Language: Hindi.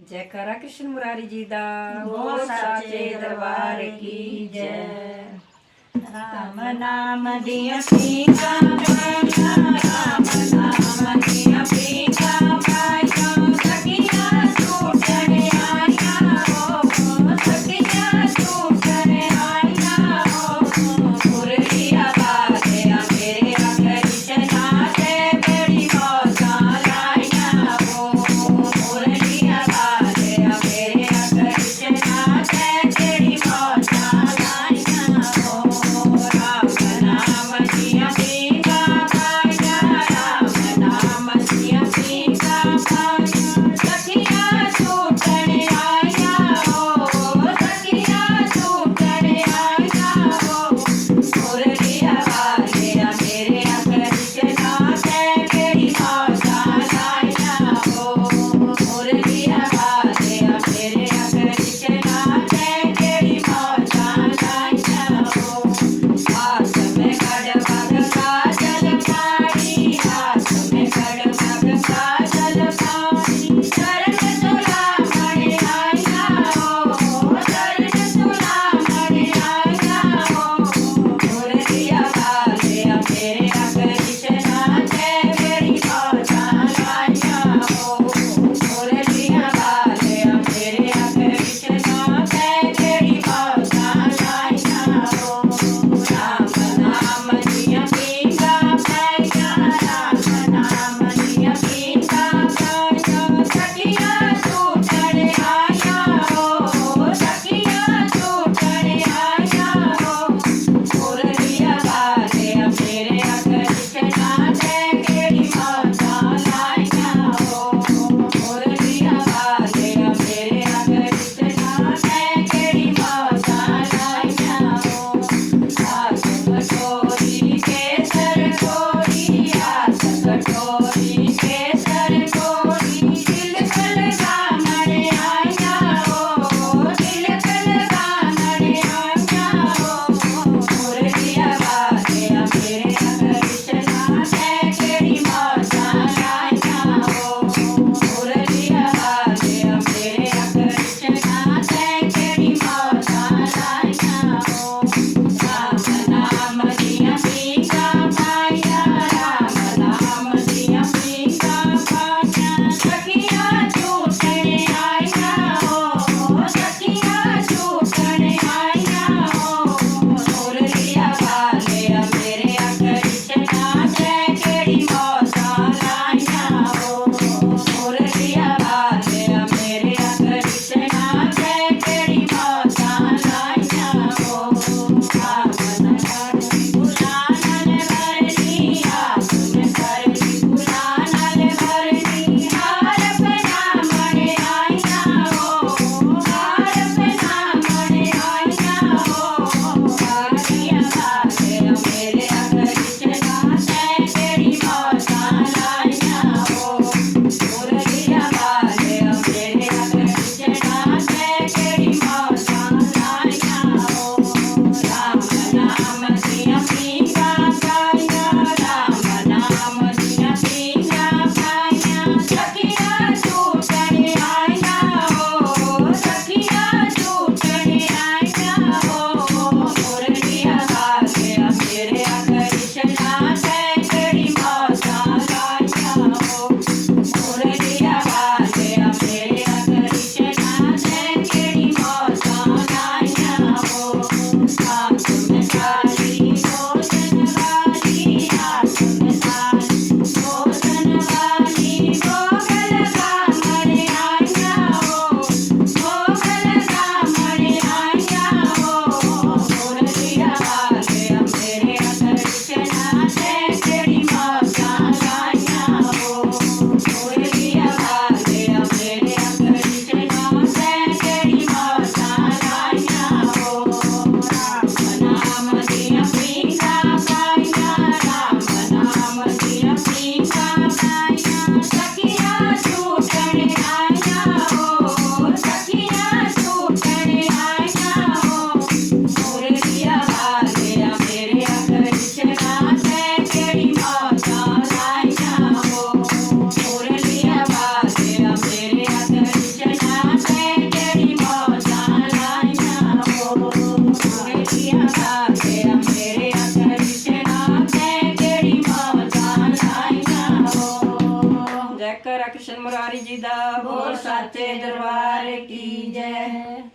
जयकारा कृष्ण मुरारी जी दा। बोल साचे दरबार की जय। राम नाम दिया पीका पाया, राम नाम दिया पीका पाया, सखिया छूटन आया हो, सखिया छूटन आया हो। मुरलिया बाजे मेरे कृष्णा से बड़ी मौजा लाया हो, मुरलिया बाजे मेरे कृष्णा से बड़ी मौजा लाया हो। राम नाम दिया पीका पाया, राम नाम दिया ਕ੍ਰਿਸ਼ਨ ਮੁਰਾਰੀ ਜੀ ਦਾ ਬੋਲ ਸਾਚੇ ਦਰਬਾਰ ਕੀ ਜੈ।